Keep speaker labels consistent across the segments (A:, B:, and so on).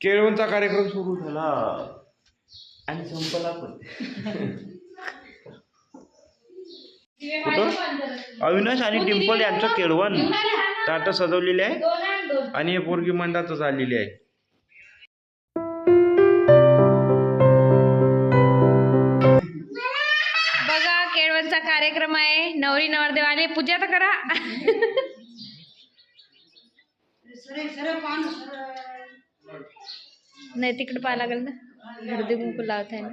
A: केळवणचा कार्यक्रम सुरू झाला आणि संपला पण. कुठं अविनाश आणि डिंपल यांचं केळवण ताट सजवलेले आहे आणि हे पोरगी मंदातच आलेली आहे.
B: बघा केळवणचा कार्यक्रम आहे. नवरी नवरदेव आले, पूजा तर करा. नाही तिकडे पाहा लागेल ना, हळदी कुंकू लावत आहे ना.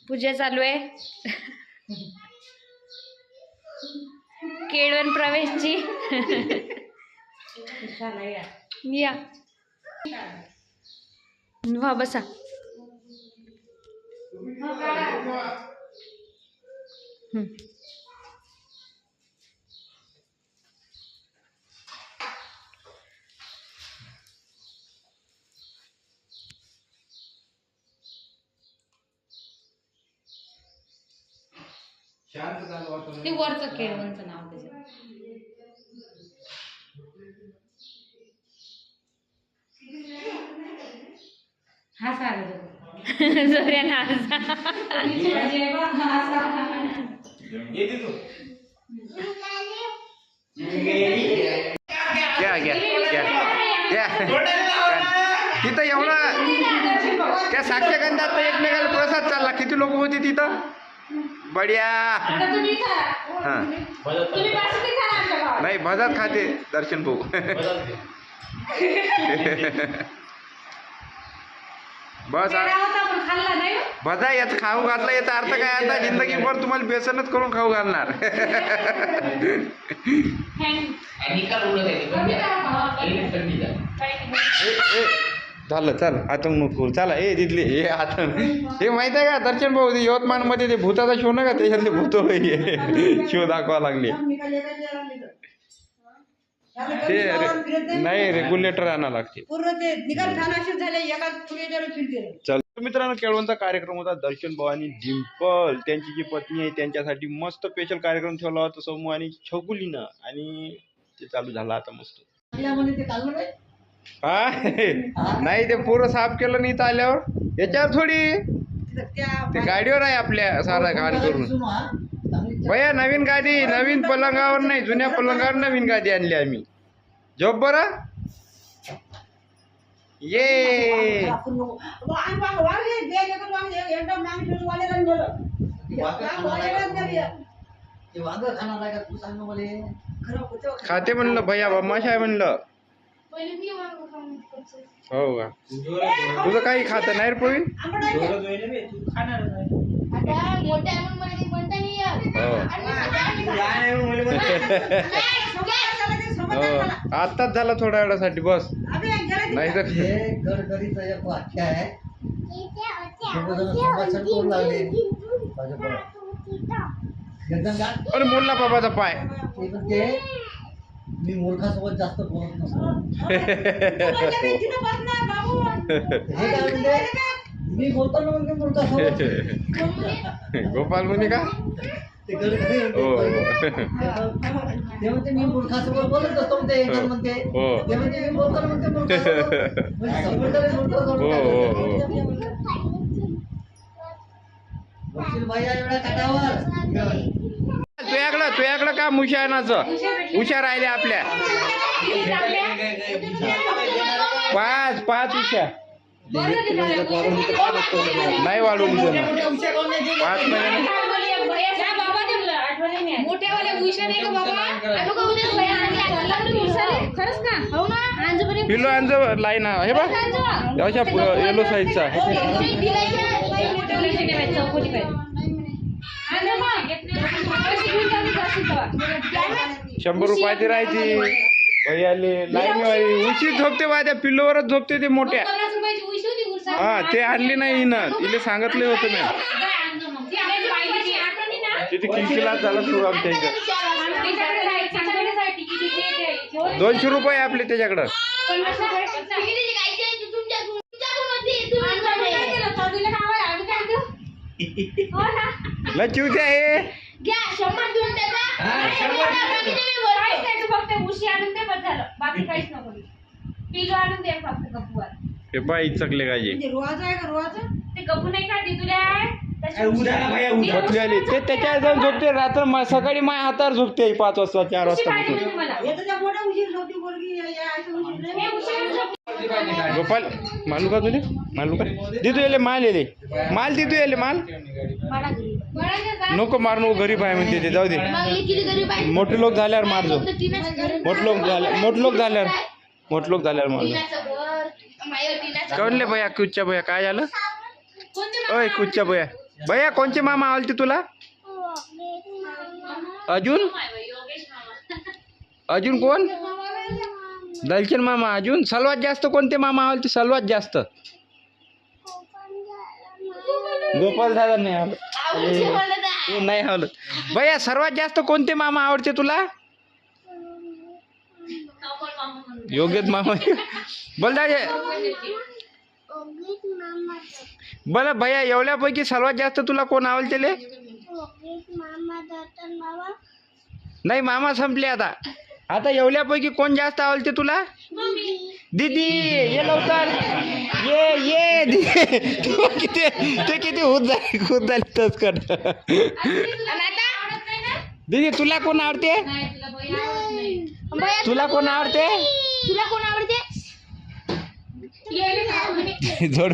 B: पूजा चालू आहे. केळवण प्रवेशची. या वा बसा. ते वरचं केळवणचं नाव त्याच्यात.
A: तिथं एवढा त्या साक्षगंधात एकमेकाला प्रसाद चालला. किती लोक होते तिथं? बढिया. हा नाही भजत खाते दर्शन भाऊ. बस भजा याच खाऊ घातला. याचा अर्थ काय? आता जिंदगीभर तुम्हाला बेसनच करून खाऊ घालणार. झालं चल आतंक नको चला. ए तिथले हे आतंक हे माहित आहे का दर्शन भाऊ? यवतमाळ मध्ये ते भूताचा शो ना का, त्याच्यातले भूत शो दाखवा लागले. ते नाही रेग्युलेटर आणा लागते. चल मित्रांनो, केळवणचा कार्यक्रम होता. दर्शन भाऊ आणि डिंपल त्यांची जी पत्नी आहे त्यांच्यासाठी मस्त स्पेशल कार्यक्रम ठेवला होता समूह आणि छकुलीनं, आणि ते चालू झाला आता मस्त. हा नाही ते पूर्ण साफ केलं नाही तर आल्यावर याच्यावर थोडी ते गाडीवर आहे आपल्या सारा घाण करून. भैया नवीन गादी, नवीन पलंगावर नाही जुन्या पलंगावर नवीन गादी आणली आम्ही. झोप बरं. ये खाते म्हणलं भैया बम्माश आहे म्हणलं. हो का? तुझं काही खात नाही रे प्रवीण? आत्ताच झाला थोड्या वेळासाठी बस. नाही तर अरे मोडला बाबाचा पाय.
C: मी मूर्खासोबत जास्त बोलत नसतो. मी बोलतो ना म्हणजे मूर्खासोबत.
A: गोपाल मुनी का?
C: ते म्हणते मी मूर्खासोबत बोलत असतो म्हणते. ते म्हणते मी बोलतो ना म्हणते भाई एवढ्या काटावर
A: तुझ्याकडं का मुशानाचं हुशार राहिले आपल्या. पाच उशा नाही वाढवली जण 5 महिने. पिलो अंज लाईन हे बघ अशा येलो साईजचा. ₹100 राहायची भैयाले लाईन. उशीर झोपते बा त्या पिल्लोवरच झोपते ते मोठ्या. हा ते आणली नाही ना, तिला सांगितले होतं मी. तिथे किलकिलाट झाला सुरू आमच्या इथं. ₹200 आपले त्याच्याकडं. लय चिवते आहे.
B: बाकी काहीच नको देऊ. पिलो आणून दे फक्त गप्पूवर.
A: हे पाय चकले गाजे
C: म्हणजे रोहाचं आहे का रोहाचं?
B: ते गप्पू नाही का दिदुल्या
A: पतली आली ते त्याच्यावर जाऊन झोपते रात्र सकाळी माझ्या हातावर झोपते 5 वाजता 4 वाजता उठून.
C: येतं त्या मोठ्या उशीर झोपती पोरगी, या असं उशीर नाही.
A: गोपाल मालू का तुले मालू का दिदू येले माल येले माल दिदू येले माल नको मार नको गरीब आहे म्हणते ते जाऊ दे मोठे लोक झाल्यावर मारजो मोठे लोक झाल्यावर मारजो कळले भैया कुच्च्या भैया काय झालं ओय कुच्च्या भैया भैया कोणचे मामा आवडते तुला अजून कोण दलचन मामा अजून सर्वात जास्त कोणते मामा आवडते सर्वात जास्त गोपाल दादा नाही आवडत नाही आवडत भैया सर्वात जास्त कोणते मामा आवडते तुला योगेश मामा बोल दादा बोला भैया एवढ्यापैकी सर्वात जास्त तुला कोण आवडते ले नाही मामा संपले आता एवढ्यापैकी कोण जास्त आवडते तुला दीदी ये लवकर ये दीदी तू किती होत झाली तस कर दीदी तुला कोण आवडते तुला कोण आवडते
B: तुला कोण आवडते
A: जोड